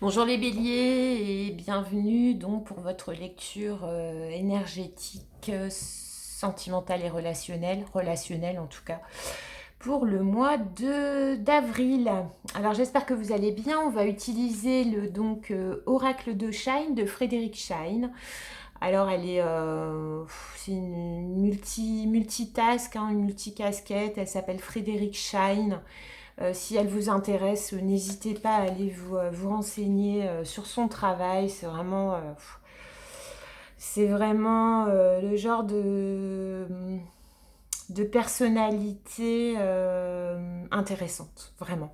Bonjour les béliers et bienvenue donc pour votre lecture énergétique, sentimentale et relationnelle en tout cas, pour le mois d'avril. Alors j'espère que vous allez bien. On va utiliser le Oracle de Shine de Frédéric Shine. Alors c'est une multitask, hein, une multicasquette. Elle s'appelle Frédéric Shine. Si elle vous intéresse, n'hésitez pas à aller vous renseigner sur son travail. C'est vraiment le genre de personnalité intéressante, vraiment.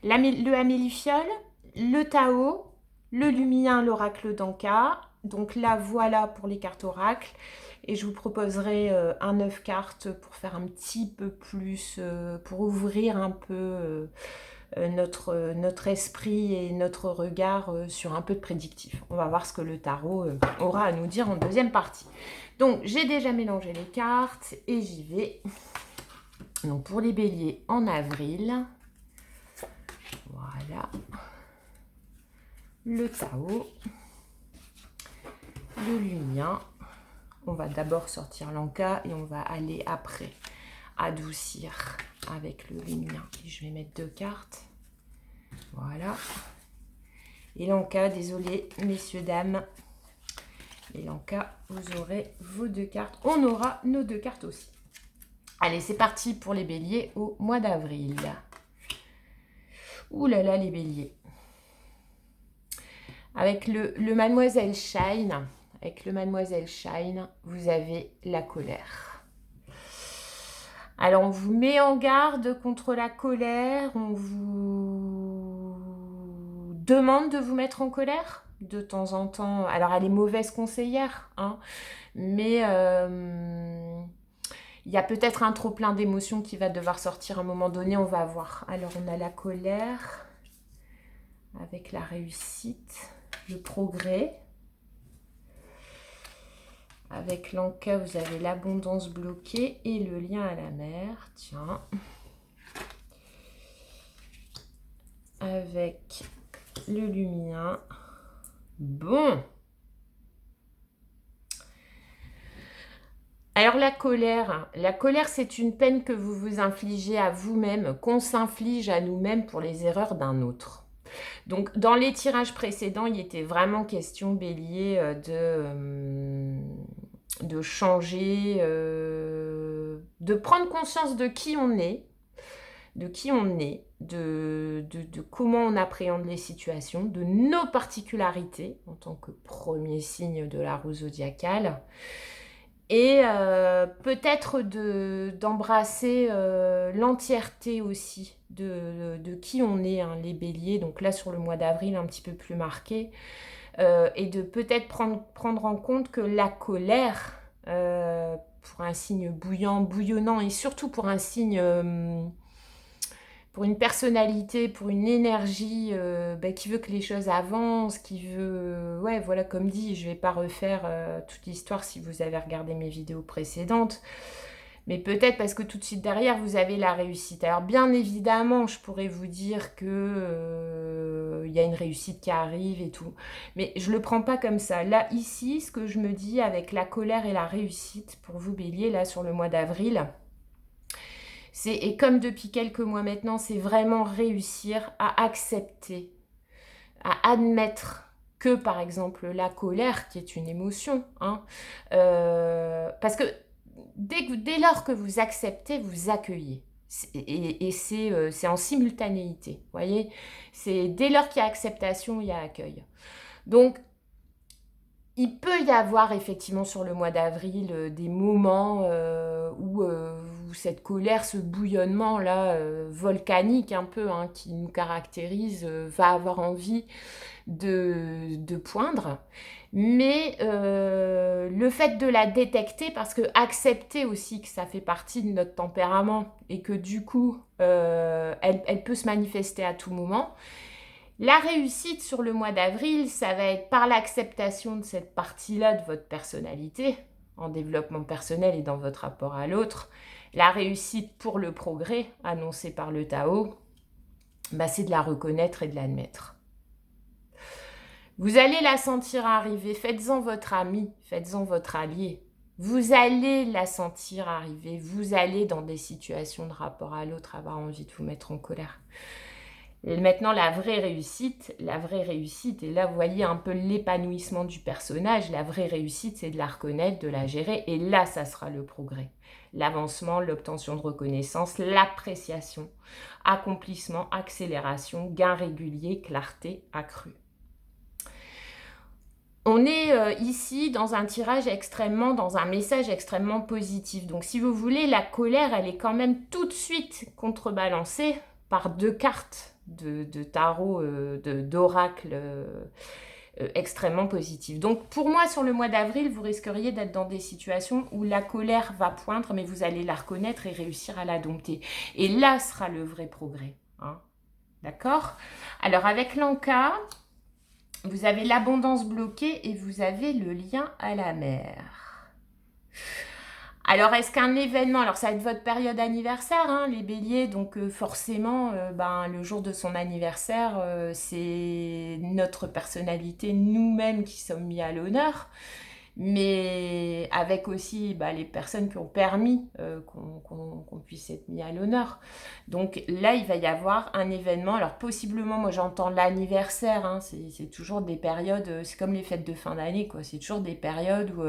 Le Amélifiole, le Tao, le Lumien, l'Oracle d'Anka. Donc là, voilà pour les cartes Oracle. Et je vous proposerai un 9 cartes pour faire un petit peu plus, pour ouvrir un peu notre esprit et notre regard sur un peu de prédictif. On va voir ce que le tarot aura à nous dire en deuxième partie. Donc j'ai déjà mélangé les cartes et j'y vais. Donc pour les béliers en avril, voilà, le Tao, le Lumien. On va d'abord sortir l'Anka et on va aller après adoucir avec le Lumien. Et je vais mettre 2 cartes. Voilà. Et l'Anka, désolé, messieurs, dames. Et l'Anka, vous aurez vos 2 cartes. On aura nos 2 cartes aussi. Allez, c'est parti pour les béliers au mois d'avril. Ouh là là, les béliers. Avec le Mademoiselle Shine, vous avez la colère. Alors, on vous met en garde contre la colère, on vous demande de vous mettre en colère de temps en temps. Alors, elle est mauvaise conseillère, hein, mais il y a peut-être un trop plein d'émotions qui va devoir sortir à un moment donné, on va voir. Alors, on a la colère avec la réussite, le progrès. Avec l'Anka, vous avez l'abondance bloquée et le lien à la mer. Tiens. Avec le Lumien. Bon. Alors la colère, c'est une peine que vous vous infligez à vous-même, qu'on s'inflige à nous-mêmes pour les erreurs d'un autre. Donc dans les tirages précédents, il était vraiment question, bélier, de changer, de prendre conscience de qui on est, de comment on appréhende les situations, de nos particularités en tant que premier signe de la roue zodiacale. Et peut-être d'embrasser l'entièreté aussi de qui on est, hein, les béliers. Donc là, sur le mois d'avril, un petit peu plus marqué. Et de peut-être prendre en compte que la colère, pour un signe bouillonnant, et surtout pour un signe, pour une personnalité, pour une énergie qui veut que les choses avancent, qui veut... Ouais, voilà, comme dit, je ne vais pas refaire toute l'histoire si vous avez regardé mes vidéos précédentes. Mais peut-être parce que tout de suite derrière, vous avez la réussite. Alors bien évidemment, je pourrais vous dire que y a une réussite qui arrive et tout. Mais je ne le prends pas comme ça. Là, ici, ce que je me dis avec la colère et la réussite, pour vous, bélier, là, sur le mois d'avril, et comme depuis quelques mois maintenant, c'est vraiment réussir à accepter, à admettre que, par exemple, la colère, qui est une émotion, hein, parce que dès lors que vous acceptez, vous accueillez. Et c'est en simultanéité, voyez. C'est dès lors qu'il y a acceptation, il y a accueil. Donc, il peut y avoir effectivement sur le mois d'avril des moments où cette colère, ce bouillonnement là volcanique un peu, hein, qui nous caractérise, va avoir envie de poindre. Mais le fait de la détecter, parce que accepter aussi que ça fait partie de notre tempérament et que du coup, elle peut se manifester à tout moment. La réussite sur le mois d'avril, ça va être par l'acceptation de cette partie-là de votre personnalité, en développement personnel et dans votre rapport à l'autre. La réussite pour le progrès, annoncée par le Tao, c'est de la reconnaître et de l'admettre. Vous allez la sentir arriver, faites-en votre ami, faites-en votre allié. Vous allez la sentir arriver, vous allez dans des situations de rapport à l'autre avoir envie de vous mettre en colère. Et maintenant, la vraie réussite, et là, vous voyez un peu l'épanouissement du personnage, la vraie réussite, c'est de la reconnaître, de la gérer, et là, ça sera le progrès. L'avancement, l'obtention de reconnaissance, l'appréciation, accomplissement, accélération, gain régulier, clarté accrue. On est ici dans un dans un message extrêmement positif. Donc, si vous voulez, la colère, elle est quand même tout de suite contrebalancée par 2 cartes de tarot, d'oracle extrêmement positives. Donc, pour moi, sur le mois d'avril, vous risqueriez d'être dans des situations où la colère va poindre, mais vous allez la reconnaître et réussir à la dompter. Et là sera le vrai progrès. Hein. D'accord? Alors, avec l'Anka, vous avez l'abondance bloquée et vous avez le lien à la mer. Alors, est-ce qu'un événement, alors ça va être votre période anniversaire, hein, les béliers, donc forcément, le jour de son anniversaire, c'est notre personnalité, nous-mêmes qui sommes mis à l'honneur, mais avec aussi les personnes qui ont permis qu'on puisse être mis à l'honneur. Donc là, il va y avoir un événement, alors possiblement, moi j'entends l'anniversaire, hein, c'est toujours des périodes, c'est comme les fêtes de fin d'année, quoi, c'est toujours des périodes où...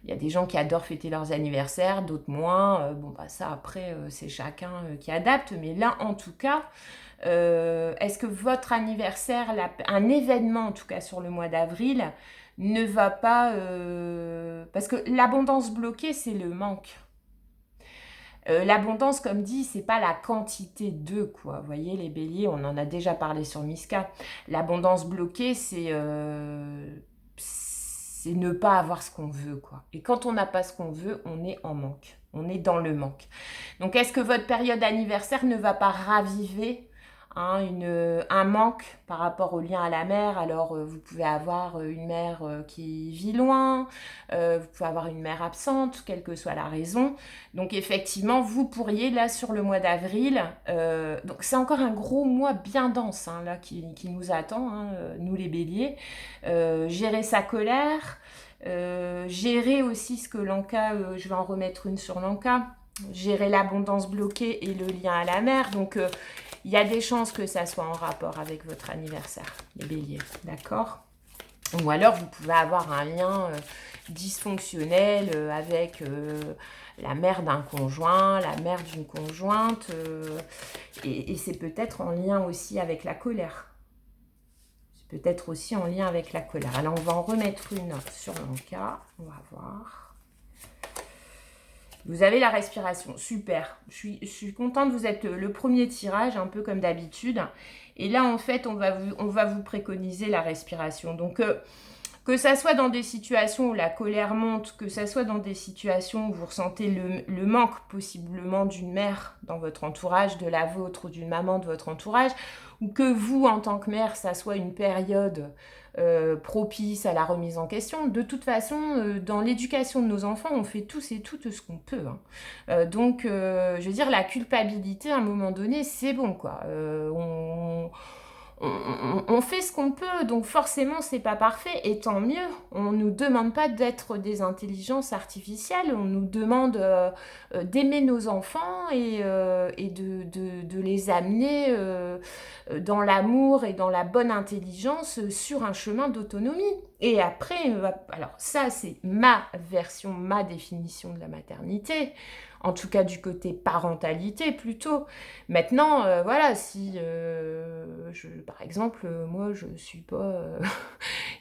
il y a des gens qui adorent fêter leurs anniversaires, d'autres moins. Ça, après, c'est chacun qui adapte. Mais là, en tout cas, est-ce que votre anniversaire, un événement, en tout cas sur le mois d'avril, ne va pas... parce que l'abondance bloquée, c'est le manque. L'abondance, comme dit, c'est pas la quantité de, quoi. Vous voyez, les béliers, on en a déjà parlé sur Miska. L'abondance bloquée, c'est ne pas avoir ce qu'on veut, quoi. Et quand on n'a pas ce qu'on veut, on est en manque. On est dans le manque. Donc, est-ce que votre période anniversaire ne va pas raviver un manque par rapport au lien à la mère? Alors, vous pouvez avoir une mère qui vit loin, vous pouvez avoir une mère absente, quelle que soit la raison. Donc, effectivement, vous pourriez, là, sur le mois d'avril, donc c'est encore un gros mois bien dense, hein, là, qui nous attend, hein, nous les béliers, gérer sa colère, gérer aussi ce que l'Anka, je vais en remettre une sur l'Anka, gérer l'abondance bloquée et le lien à la mer. Donc, il y a des chances que ça soit en rapport avec votre anniversaire, les béliers, d'accord? Ou alors, vous pouvez avoir un lien dysfonctionnel avec la mère d'un conjoint, la mère d'une conjointe, et c'est peut-être en lien aussi avec la colère. C'est peut-être aussi en lien avec la colère. Alors, on va en remettre une sur l'Anka, on va voir. Vous avez la respiration, super. Je suis contente, vous êtes le premier tirage, un peu comme d'habitude. Et là, en fait, on va vous préconiser la respiration. Donc, que ça soit dans des situations où la colère monte, que ça soit dans des situations où vous ressentez le manque possiblement d'une mère dans votre entourage, de la vôtre ou d'une maman de votre entourage, ou que vous, en tant que mère, ça soit une période propice à la remise en question. De toute façon, dans l'éducation de nos enfants, on fait tous et toutes ce qu'on peut. Hein. Donc, je veux dire, la culpabilité, à un moment donné, c'est bon, quoi. On fait ce qu'on peut, donc forcément, c'est pas parfait, et tant mieux. On nous demande pas d'être des intelligences artificielles, on nous demande d'aimer nos enfants et de les amener dans l'amour et dans la bonne intelligence sur un chemin d'autonomie. Et après, alors ça, c'est ma version, ma définition de la maternité. En tout cas, du côté parentalité, plutôt. Maintenant, voilà, si, par exemple, moi, je suis pas...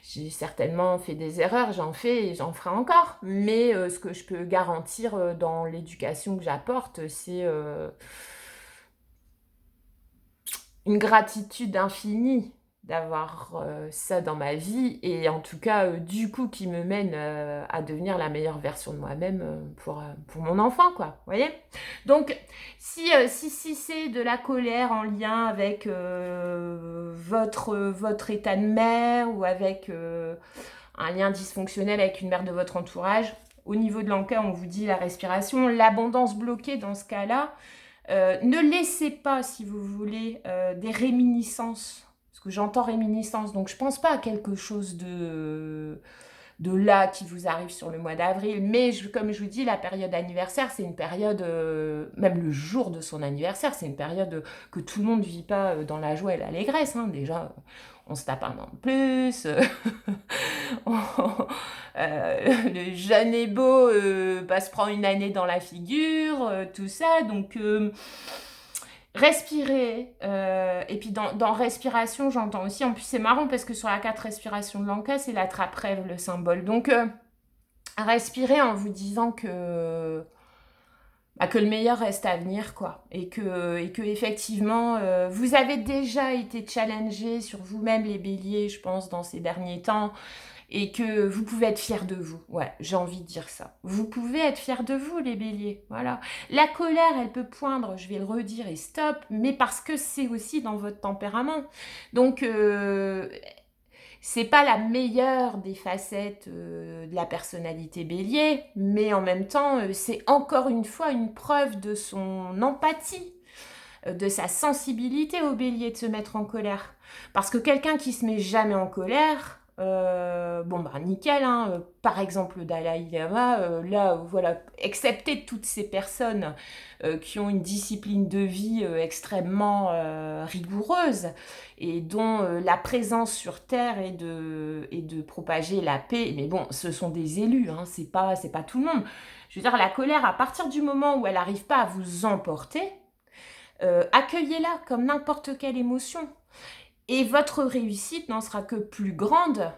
j'ai certainement fait des erreurs, j'en fais et j'en ferai encore. Mais ce que je peux garantir dans l'éducation que j'apporte, c'est une gratitude infinie d'avoir ça dans ma vie, et en tout cas du coup qui me mène à devenir la meilleure version de moi-même pour mon enfant, quoi, vous voyez. Donc si c'est de la colère en lien avec votre état de mère, ou avec un lien dysfonctionnel avec une mère de votre entourage, au niveau de l'Anka, on vous dit la respiration, l'abondance bloquée dans ce cas-là, ne laissez pas, si vous voulez, des réminiscences. Ce que j'entends réminiscence, donc je pense pas à quelque chose de là qui vous arrive sur le mois d'avril. Mais comme je vous dis, la période anniversaire, c'est une période, même le jour de son anniversaire, c'est une période que tout le monde ne vit pas dans la joie et l'allégresse. Hein. Déjà, on se tape un an de plus. Le jeune et beau se prend une année dans la figure, tout ça. Donc, respirer. Et puis, dans respiration, j'entends aussi... En plus, c'est marrant parce que sur la carte respiration de l'Anka, c'est la trappe-rêve, le symbole. Donc, respirer en vous disant que le meilleur reste à venir, quoi. Et que effectivement, vous avez déjà été challengé sur vous-même, les béliers, je pense, dans ces derniers temps, et que vous pouvez être fiers de vous. Ouais, j'ai envie de dire ça. Vous pouvez être fiers de vous, les béliers. Voilà. La colère, elle peut poindre, je vais le redire, et stop, mais parce que c'est aussi dans votre tempérament. Donc, c'est pas la meilleure des facettes de la personnalité bélier, mais en même temps, c'est encore une fois une preuve de son empathie, de sa sensibilité au bélier de se mettre en colère. Parce que quelqu'un qui se met jamais en colère, nickel, hein, par exemple le Dalai Lama, là, voilà, excepté toutes ces personnes qui ont une discipline de vie extrêmement rigoureuse et dont la présence sur Terre est de propager la paix, mais bon, ce sont des élus, hein, c'est pas tout le monde. Je veux dire, la colère, à partir du moment où elle n'arrive pas à vous emporter, accueillez-la comme n'importe quelle émotion. Et votre réussite n'en sera que plus grande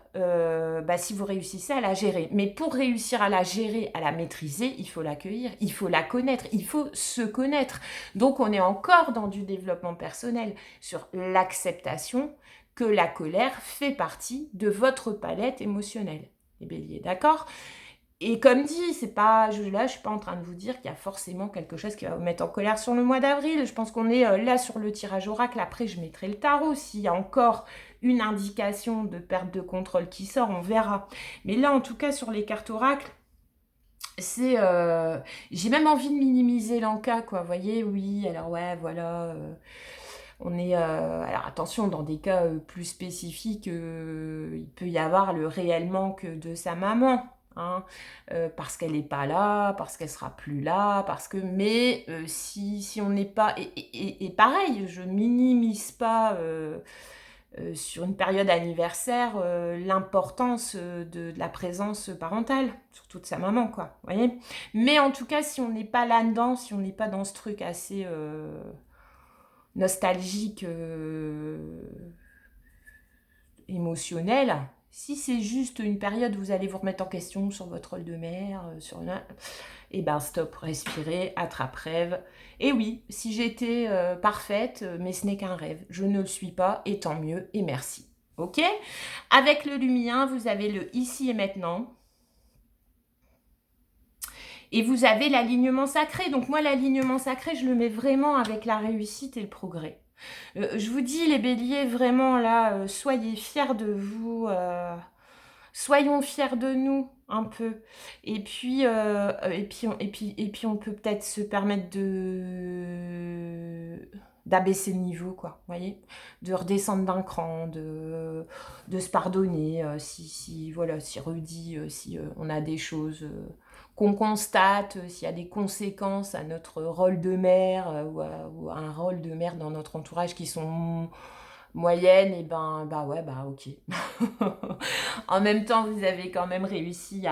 si vous réussissez à la gérer. Mais pour réussir à la gérer, à la maîtriser, il faut l'accueillir, il faut la connaître, il faut se connaître. Donc on est encore dans du développement personnel sur l'acceptation que la colère fait partie de votre palette émotionnelle. Les béliers, d'accord ? Et comme dit, c'est pas, je suis pas en train de vous dire qu'il y a forcément quelque chose qui va vous mettre en colère sur le mois d'avril. Je pense qu'on est là sur le tirage oracle. Après, je mettrai le tarot. S'il y a encore une indication de perte de contrôle qui sort, on verra. Mais là, en tout cas, sur les cartes oracle, c'est... j'ai même envie de minimiser l'Anka, quoi. Vous voyez, oui, alors ouais, voilà... on est... alors attention, dans des cas plus spécifiques, il peut y avoir le réel manque de sa maman. Hein, parce qu'elle n'est pas là, parce qu'elle sera plus là, parce que... Mais si on n'est pas... Et pareil, je minimise pas sur une période anniversaire l'importance de la présence parentale, surtout de sa maman, quoi. Vous voyez ? Mais en tout cas, si on n'est pas là-dedans, si on n'est pas dans ce truc assez nostalgique, émotionnel... Si c'est juste une période où vous allez vous remettre en question sur votre rôle de mère, et ben stop, respirez, attrape-rêve. Et oui, si j'étais parfaite, mais ce n'est qu'un rêve. Je ne le suis pas, et tant mieux, et merci. Ok ? Avec le lumien, vous avez le ici et maintenant. Et vous avez l'alignement sacré. Donc moi, l'alignement sacré, je le mets vraiment avec la réussite et le progrès. Je vous dis, les béliers, vraiment là, soyez fiers de vous, soyons fiers de nous un peu. Et puis, on peut peut-être se permettre d'abaisser le niveau, quoi, vous voyez, de redescendre d'un cran, de se pardonner, si redit, si on a des choses... qu'on constate, s'il y a des conséquences à notre rôle de mère ou à un rôle de mère dans notre entourage qui sont moyennes, et ok. En même temps, vous avez quand même réussi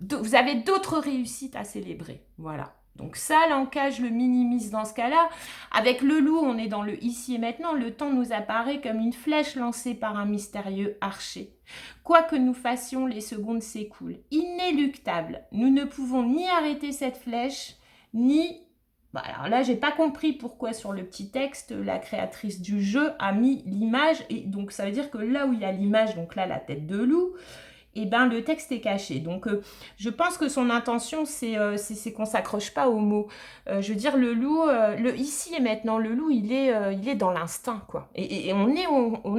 vous avez d'autres réussites à célébrer, voilà. Donc ça, l'Anka, je le minimise dans ce cas-là. Avec le loup, on est dans le ici et maintenant. Le temps nous apparaît comme une flèche lancée par un mystérieux archer. Quoi que nous fassions, les secondes s'écoulent. Inéluctable. Nous ne pouvons ni arrêter cette flèche, ni... alors là, j'ai pas compris pourquoi sur le petit texte, la créatrice du jeu a mis l'image. Et donc, ça veut dire que là où il y a l'image, donc là, la tête de loup, et ben le texte est caché. Donc je pense que son intention c'est qu'on s'accroche pas aux mots. Je veux dire, le loup, le ici et maintenant, le loup il est dans l'instinct, quoi. Et on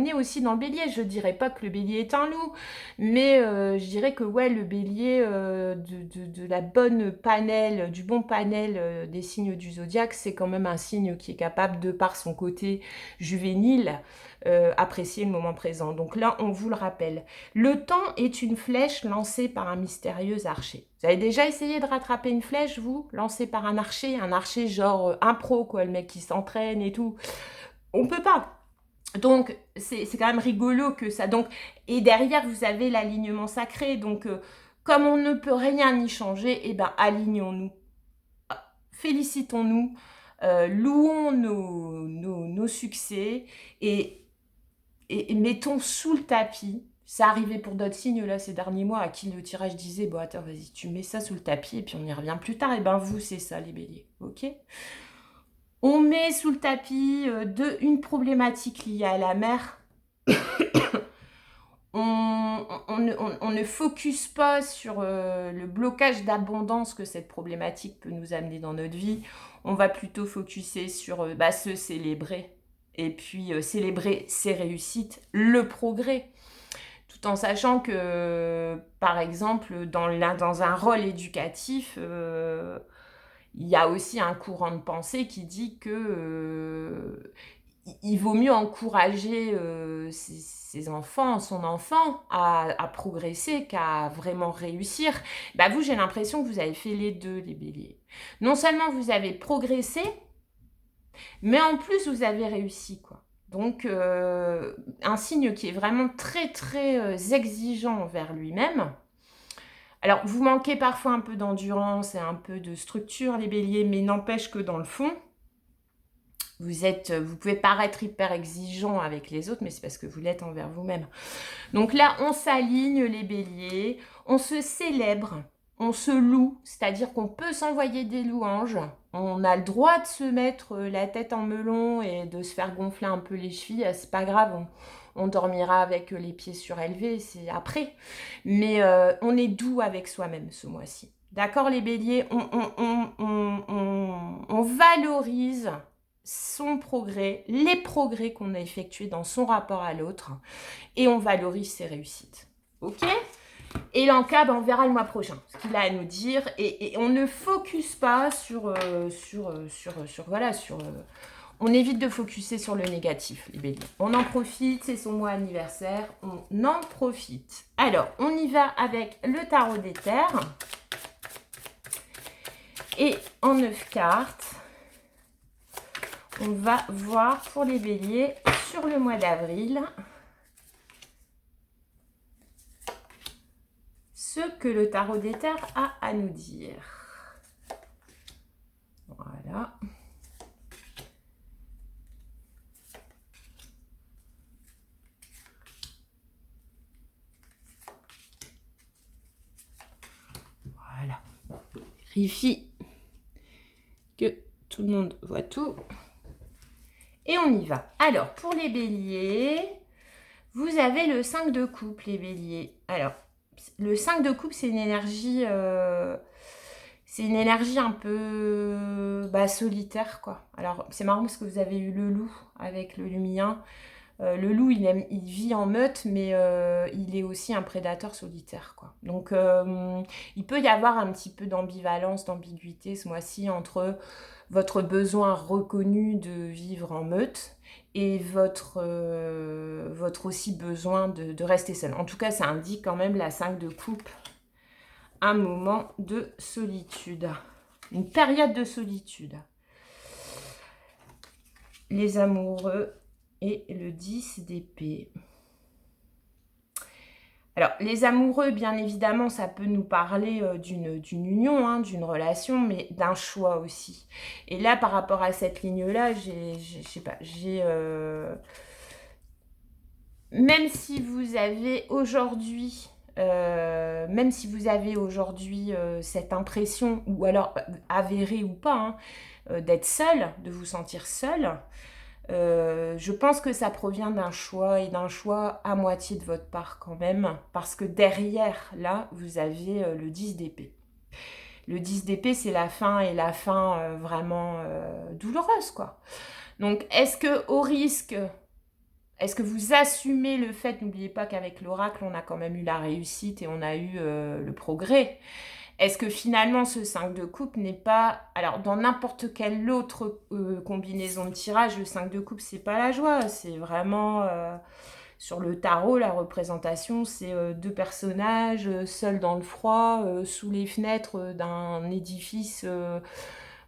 est aussi dans le bélier. Je dirais pas que le bélier est un loup, mais je dirais que ouais, le bélier de la bonne panel, du bon panel des signes du zodiaque, c'est quand même un signe qui est capable, de par son côté juvénile, apprécier le moment présent. Donc là, on vous le rappelle. Le temps est une flèche lancée par un mystérieux archer. Vous avez déjà essayé de rattraper une flèche, vous, lancée par un archer genre un pro, quoi, le mec qui s'entraîne et tout. On peut pas. Donc, c'est quand même rigolo que ça... Donc, et derrière, vous avez l'alignement sacré. Donc, comme on ne peut rien y changer, eh ben, alignons-nous. Félicitons-nous. Louons nos succès et mettons sous le tapis. Ça arrivait pour d'autres signes là ces derniers mois à qui le tirage disait bon attends vas-y tu mets ça sous le tapis et puis on y revient plus tard. Et ben vous c'est ça les béliers, ok? On met sous le tapis une problématique liée à la mer. On ne focus pas sur le blocage d'abondance que cette problématique peut nous amener dans notre vie. On va plutôt focuser sur se célébrer. Et puis célébrer ses réussites, le progrès. Tout en sachant que, par exemple, dans un rôle éducatif, il y a aussi un courant de pensée qui dit que il vaut mieux encourager ses enfants, son enfant à progresser qu'à vraiment réussir. Bah vous, j'ai l'impression que vous avez fait les deux, les béliers. Non seulement vous avez progressé, mais en plus vous avez réussi, quoi. Donc, un signe qui est vraiment très, très exigeant envers lui-même. Alors, vous manquez parfois un peu d'endurance et un peu de structure, les béliers, mais n'empêche que dans le fond, vous pouvez paraître hyper exigeant avec les autres, mais c'est parce que vous l'êtes envers vous-même. Donc là, on s'aligne, les béliers, on se célèbre, on se loue, c'est-à-dire qu'on peut s'envoyer des louanges, on a le droit de se mettre la tête en melon et de se faire gonfler un peu les chevilles, c'est pas grave, on dormira avec les pieds surélevés, c'est après. Mais on est doux avec soi-même ce mois-ci. D'accord, les béliers, on valorise son progrès, les progrès qu'on a effectués dans son rapport à l'autre, et on valorise ses réussites. Ok ? Et l'encab, on verra le mois prochain ce qu'il a à nous dire, et on ne focus pas on évite de focuser sur le négatif, les béliers. On en profite, c'est son mois anniversaire, on en profite. Alors, on y va avec le tarot des terres, et en 9 cartes, on va voir pour les béliers sur le mois d'avril ce que le tarot des terres a à nous dire. Voilà. Voilà. Vérifie que tout le monde voit tout. Et on y va. Alors, pour les béliers, vous avez le 5 de coupe, les béliers. Alors, le 5 de coupe, c'est une énergie un peu solitaire, quoi. Alors, c'est marrant parce que vous avez eu le loup avec le lumien. Le loup, il vit en meute, mais il est aussi un prédateur solitaire, quoi. Donc, il peut y avoir un petit peu d'ambivalence, d'ambiguïté ce mois-ci entre votre besoin reconnu de vivre en meute et votre aussi besoin de rester seul. En tout cas, ça indique quand même la 5 de coupe, un moment de solitude, une période de solitude. Les amoureux et le 10 d'épée. Alors, les amoureux, bien évidemment, ça peut nous parler d'une union, hein, d'une relation, mais d'un choix aussi. Et là, par rapport à cette ligne-là, même si vous avez aujourd'hui cette impression, ou alors avérée ou pas, hein, d'être seul, de vous sentir seul, je pense que ça provient d'un choix, et d'un choix à moitié de votre part quand même, parce que derrière, là, vous avez le 10 d'épée. Le 10 d'épée, c'est la fin, et la fin vraiment douloureuse, quoi. Donc, est-ce que vous assumez le fait, n'oubliez pas qu'avec l'oracle, on a quand même eu la réussite et on a eu le progrès. Est-ce que finalement ce 5 de coupe n'est pas... Alors dans n'importe quelle autre combinaison de tirage, le 5 de coupe c'est pas la joie, c'est vraiment... Sur le tarot, la représentation, c'est deux personnages seuls dans le froid, sous les fenêtres d'un édifice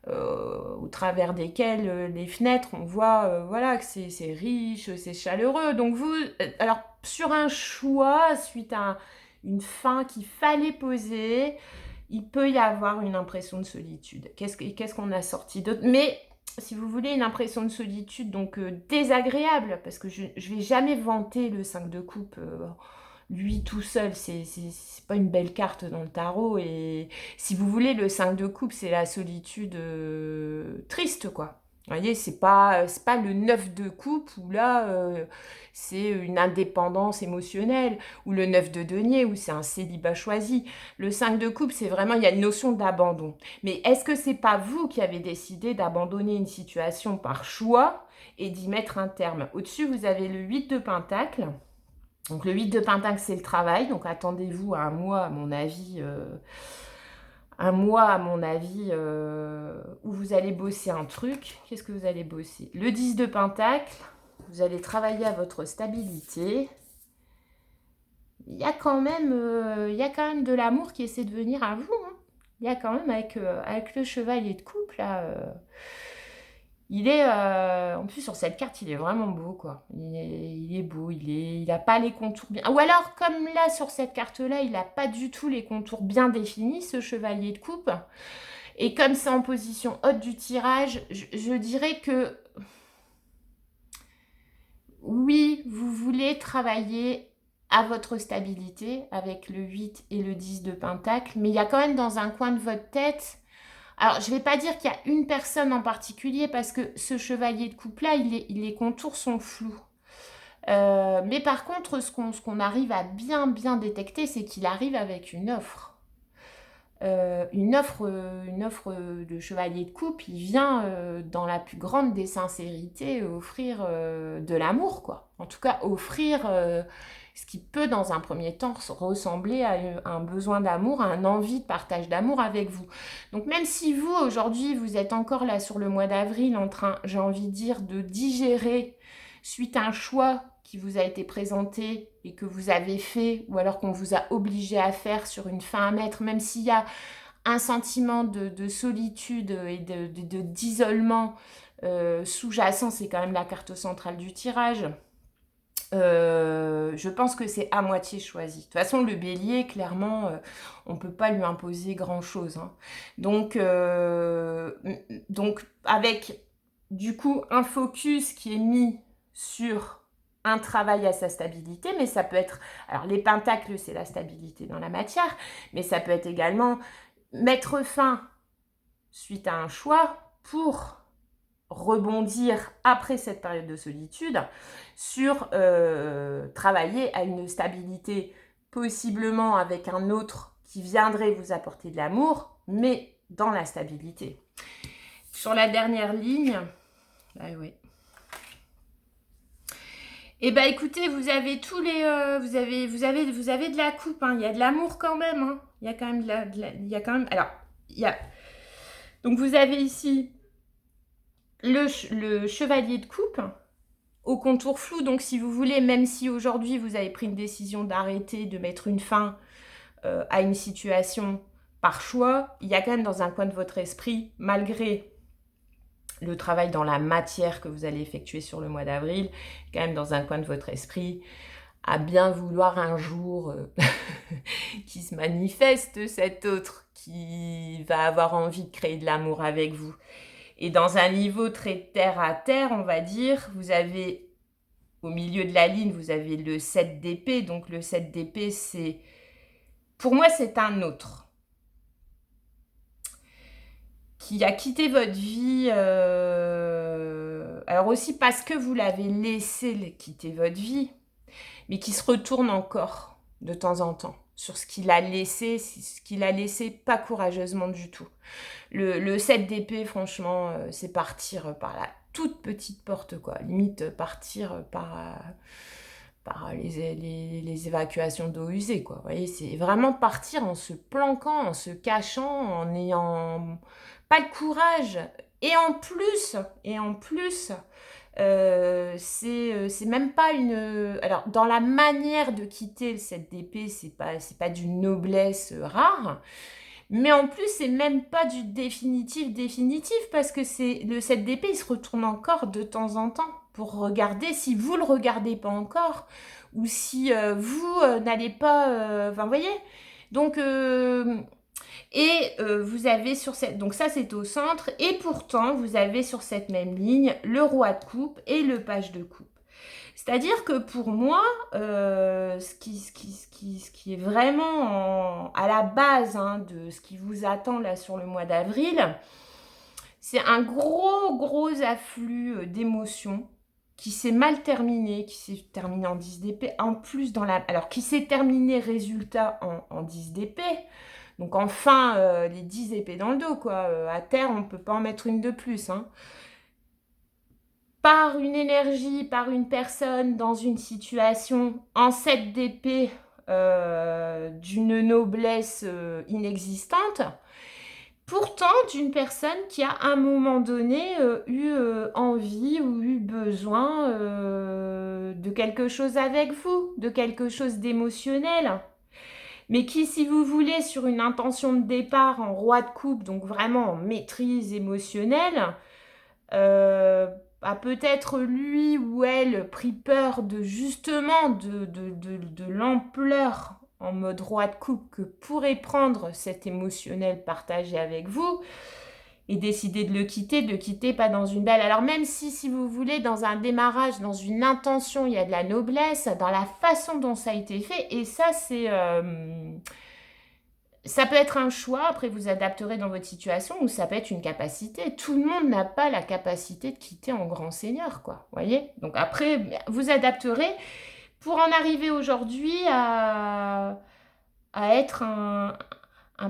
au travers desquels les fenêtres, on voit voilà, que c'est riche, c'est chaleureux. Donc vous, alors sur un choix, suite à une fin qu'il fallait poser, il peut y avoir une impression de solitude. Qu'est-ce qu'on a sorti d'autre? Mais si vous voulez, une impression de solitude donc désagréable, parce que je vais jamais vanter le 5 de coupe lui tout seul, c'est pas une belle carte dans le tarot, et si vous voulez, le 5 de coupe, c'est la solitude triste, quoi. Vous voyez, c'est pas le 9 de coupe où là, c'est une indépendance émotionnelle, ou le 9 de denier où c'est un célibat choisi. Le 5 de coupe, c'est vraiment, il y a une notion d'abandon. Mais est-ce que c'est pas vous qui avez décidé d'abandonner une situation par choix et d'y mettre un terme? Au-dessus, vous avez le 8 de pentacle. Donc le 8 de pentacle, c'est le travail. Donc attendez-vous à un mois, à mon avis, où vous allez bosser un truc. Qu'est-ce que vous allez bosser? Le 10 de pentacle, vous allez travailler à votre stabilité. Il y a quand même de l'amour qui essaie de venir à vous, hein. Il y a quand même avec le chevalier de coupe, là... il est, en plus sur cette carte, il est vraiment beau, quoi. Il est beau, il a pas les contours bien... Ou alors, comme là, sur cette carte-là, il n'a pas du tout les contours bien définis, ce chevalier de coupe. Et comme c'est en position haute du tirage, je dirais que... Oui, vous voulez travailler à votre stabilité avec le 8 et le 10 de pentacle, mais il y a quand même dans un coin de votre tête... Alors, je ne vais pas dire qu'il y a une personne en particulier, parce que ce chevalier de coupe-là, les contours sont flous. Mais par contre, ce qu'on arrive à bien détecter, c'est qu'il arrive avec une offre. Une offre de chevalier de coupe, il vient dans la plus grande des sincérités offrir de l'amour, quoi. En tout cas, offrir ce qui peut, dans un premier temps, ressembler à un besoin d'amour, à une envie de partage d'amour avec vous. Donc même si vous, aujourd'hui, vous êtes encore là sur le mois d'avril en train, j'ai envie de dire, de digérer suite à un choix qui vous a été présenté et que vous avez fait, ou alors qu'on vous a obligé à faire sur une fin à mettre, même s'il y a un sentiment de solitude et d'isolement sous-jacent, c'est quand même la carte centrale du tirage. Je pense que c'est à moitié choisi. De toute façon, le bélier, clairement, on ne peut pas lui imposer grand-chose, hein. Donc, avec, du coup, un focus qui est mis sur un travail à sa stabilité, mais ça peut être... Alors, les pentacles, c'est la stabilité dans la matière, mais ça peut être également mettre fin, suite à un choix, pour rebondir après cette période de solitude sur travailler à une stabilité, possiblement avec un autre qui viendrait vous apporter de l'amour, mais dans la stabilité. Sur la dernière ligne, ouais. Eh bien, écoutez, vous avez tous les... vous avez de la coupe, hein. Il y a de l'amour quand même, hein. Il y a quand même il y a quand même... Alors, il y a... Donc, vous avez ici le chevalier de coupe au contour flou. Donc, si vous voulez, même si aujourd'hui, vous avez pris une décision d'arrêter, de mettre une fin à une situation par choix, il y a quand même dans un coin de votre esprit, malgré le travail dans la matière que vous allez effectuer sur le mois d'avril, quand même dans un coin de votre esprit, à bien vouloir un jour qui se manifeste cet autre, qui va avoir envie de créer de l'amour avec vous. Et dans un niveau très terre à terre, on va dire, vous avez, au milieu de la ligne, vous avez le 7 d'épée. Donc le 7 d'épée, c'est... Pour moi, c'est un autre qui a quitté votre vie, alors aussi parce que vous l'avez laissé quitter votre vie, mais qui se retourne encore de temps en temps sur ce qu'il a laissé pas courageusement du tout. Le 7 d'épée, franchement, c'est partir par la toute petite porte, quoi. Limite partir par les évacuations d'eau usée, quoi. Vous voyez, c'est vraiment partir en se planquant, en se cachant, en n'ayant pas le courage. Et en plus, c'est même pas une... Alors, dans la manière de quitter le 7DP, c'est pas d'une noblesse rare, mais en plus, c'est même pas du définitif, parce que le 7DP, il se retourne encore de temps en temps pour regarder si vous le regardez pas encore, ou si vous n'allez pas... Enfin, vous voyez. Donc, vous avez sur cette... Donc ça, c'est au centre. Et pourtant, vous avez sur cette même ligne le roi de coupe et le page de coupe. C'est-à-dire que pour moi, ce qui est vraiment à la base de ce qui vous attend là sur le mois d'avril, c'est un gros afflux d'émotions qui s'est mal terminé, qui s'est terminé en 10 d'épée, en plus alors qui s'est terminé résultat en 10 d'épée. Donc enfin, les 10 épées dans le dos, quoi. À terre, on ne peut pas en mettre une de plus, hein. Par une énergie, par une personne, dans une situation, en 7 d'épée, d'une noblesse inexistante, pourtant d'une personne qui, à un moment donné, eu envie ou eu besoin de quelque chose avec vous, de quelque chose d'émotionnel. Mais qui, si vous voulez, sur une intention de départ en roi de coupe, donc vraiment en maîtrise émotionnelle, a peut-être lui ou elle pris peur de justement de l'ampleur en mode roi de coupe que pourrait prendre cet émotionnel partagé avec vous, et décider de le quitter pas dans une belle... Alors même si vous voulez, dans un démarrage, dans une intention, il y a de la noblesse, dans la façon dont ça a été fait, et ça, c'est... ça peut être un choix, après vous adapterez dans votre situation, ou ça peut être une capacité. Tout le monde n'a pas la capacité de quitter en grand seigneur, quoi. Voyez. Donc après, vous adapterez pour en arriver aujourd'hui à être un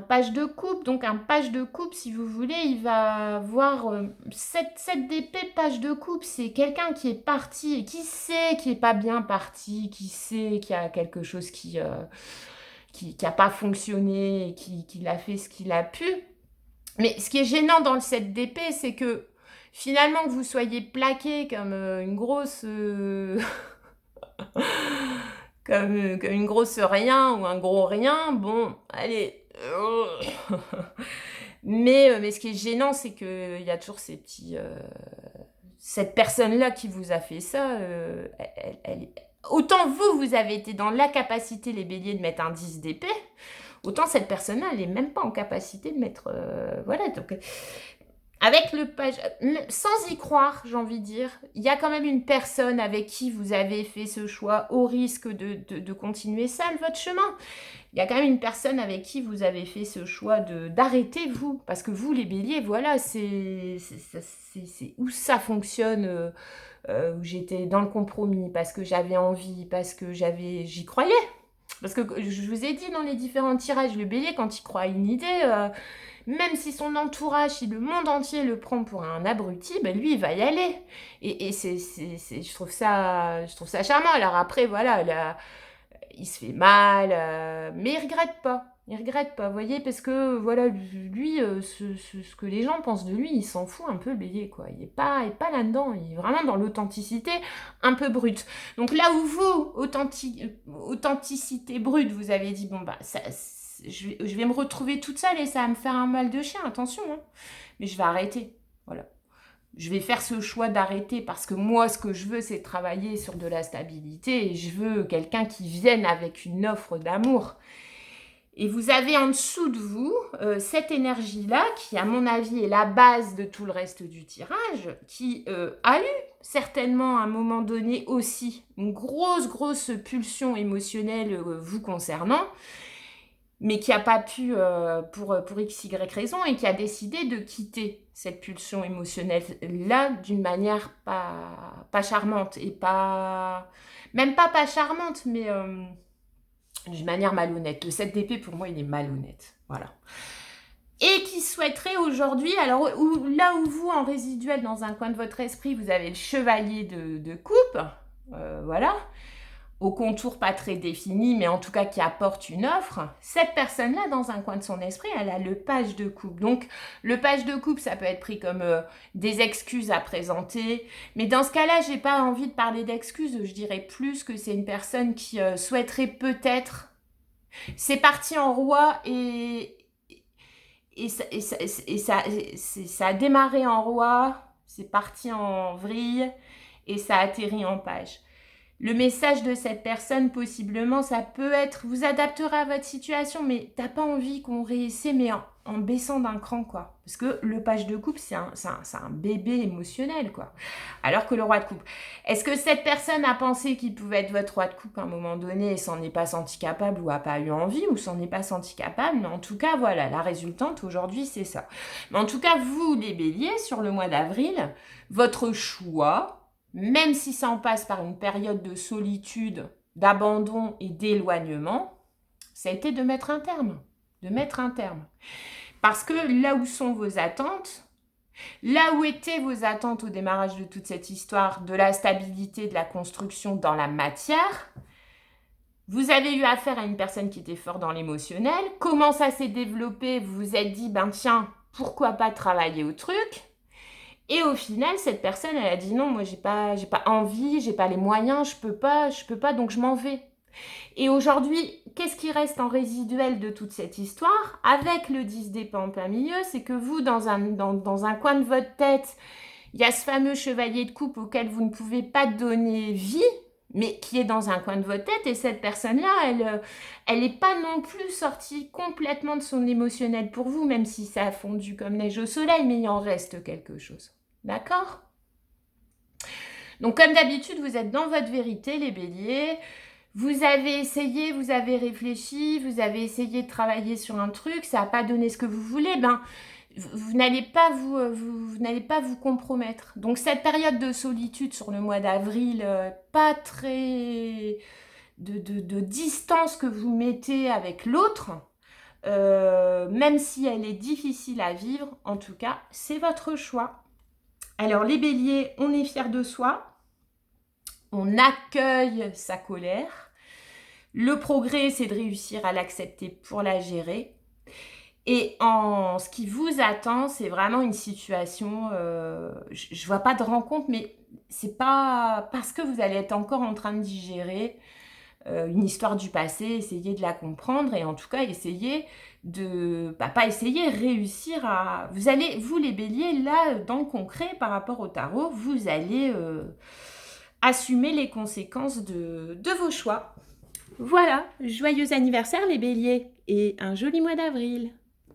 page de coupe. Donc un page de coupe, si vous voulez, il va avoir 7 d'épée, page de coupe. C'est quelqu'un qui est parti et qui sait qui n'est pas bien parti, qui sait qu'il y a quelque chose qui n'a pas fonctionné et qui a fait ce qu'il a pu. Mais ce qui est gênant dans le 7 d'épée, c'est que finalement que vous soyez plaqué comme une grosse... comme une grosse rien ou un gros rien, bon, allez. mais ce qui est gênant, c'est qu'il y a toujours ces petits... cette personne-là qui vous a fait ça, autant vous avez été dans la capacité, les béliers, de mettre un 10 d'épée, autant cette personne-là, elle n'est même pas en capacité de mettre... voilà, donc... Avec le page, sans y croire, j'ai envie de dire, il y a quand même une personne avec qui vous avez fait ce choix au risque de continuer seul votre chemin. Il y a quand même une personne avec qui vous avez fait ce choix d'arrêter vous. Parce que vous, les béliers, voilà, c'est où ça fonctionne, où j'étais dans le compromis, parce que j'avais envie, parce que j'y croyais. Parce que je vous ai dit dans les différents tirages, le bélier, quand il croit à une idée... même si son entourage, si le monde entier le prend pour un abruti, ben lui, il va y aller. Et je trouve ça charmant. Alors après, voilà, là, il se fait mal, mais il regrette pas. Il regrette pas, vous voyez, parce que, voilà, lui, ce que les gens pensent de lui, il s'en fout un peu, le bélier, quoi. Il est pas là-dedans, il est vraiment dans l'authenticité un peu brute. Donc là où vous, authenticité brute, vous avez dit, bon, bah, je vais me retrouver toute seule et ça va me faire un mal de chien, attention, hein. Mais je vais arrêter, voilà. Je vais faire ce choix d'arrêter parce que moi, ce que je veux, c'est travailler sur de la stabilité et je veux quelqu'un qui vienne avec une offre d'amour. Et vous avez en dessous de vous cette énergie-là qui, à mon avis, est la base de tout le reste du tirage, qui a eu certainement à un moment donné aussi une grosse pulsion émotionnelle vous concernant, mais qui n'a pas pu, pour x, y raison, et qui a décidé de quitter cette pulsion émotionnelle-là d'une manière pas charmante, et même pas charmante, mais d'une manière malhonnête. Le 7 d'épée, pour moi, il est malhonnête, voilà. Et qui souhaiterait aujourd'hui, alors là où vous, en résiduel, dans un coin de votre esprit, vous avez le chevalier de coupe, voilà. au contour pas très défini, mais en tout cas qui apporte une offre, cette personne-là, dans un coin de son esprit, elle a le page de coupe. Donc, le page de coupe, ça peut être pris comme des excuses à présenter. Mais dans ce cas-là, j'ai pas envie de parler d'excuses. Je dirais plus que c'est une personne qui souhaiterait peut-être... C'est parti en roi ça a démarré en roi, c'est parti en vrille et ça atterrit en page. Le message de cette personne, possiblement, ça peut être, vous adapterez à votre situation, mais t'as pas envie qu'on réessaie, mais en baissant d'un cran, quoi. Parce que le page de coupe, c'est un bébé émotionnel, quoi. Alors que le roi de coupe. Est-ce que cette personne a pensé qu'il pouvait être votre roi de coupe à un moment donné et s'en est pas senti capable ou a pas eu envie ou s'en est pas senti capable? Mais en tout cas, voilà, la résultante aujourd'hui, c'est ça. Mais en tout cas, vous, les béliers, sur le mois d'avril, votre choix, même si ça en passe par une période de solitude, d'abandon et d'éloignement, ça a été de mettre un terme. De mettre un terme. Parce que là où sont vos attentes, là où étaient vos attentes au démarrage de toute cette histoire, de la stabilité, de la construction dans la matière, vous avez eu affaire à une personne qui était fort dans l'émotionnel. Comment ça s'est développé? Vous vous êtes dit, ben tiens, pourquoi pas travailler au truc? Et au final, cette personne, elle a dit non, moi j'ai pas envie, j'ai pas les moyens, je peux pas, donc je m'en vais. Et aujourd'hui, qu'est-ce qui reste en résiduel de toute cette histoire? Avec le 10 d'épée en plein milieu, c'est que vous, dans un coin de votre tête, il y a ce fameux chevalier de coupe auquel vous ne pouvez pas donner vie, mais qui est dans un coin de votre tête, et cette personne-là, elle n'est pas non plus sortie complètement de son émotionnel pour vous, même si ça a fondu comme neige au soleil, mais il en reste quelque chose. D'accord? Donc, comme d'habitude, vous êtes dans votre vérité, les béliers. Vous avez essayé, vous avez réfléchi, vous avez essayé de travailler sur un truc, ça n'a pas donné ce que vous voulez, ben, vous n'allez pas vous compromettre. Donc cette période de solitude sur le mois d'avril, pas très de distance que vous mettez avec l'autre, même si elle est difficile à vivre, en tout cas, c'est votre choix. Alors les béliers, on est fiers de soi, on accueille sa colère. Le progrès, c'est de réussir à l'accepter pour la gérer. Et ce qui vous attend, c'est vraiment une situation, je vois pas de rencontre, mais c'est pas parce que vous allez être encore en train de digérer une histoire du passé, essayer de la comprendre et en tout cas essayer réussir à... Vous les béliers, là, dans le concret, par rapport au tarot, vous allez assumer les conséquences de vos choix. Voilà, joyeux anniversaire les béliers et un joli mois d'avril.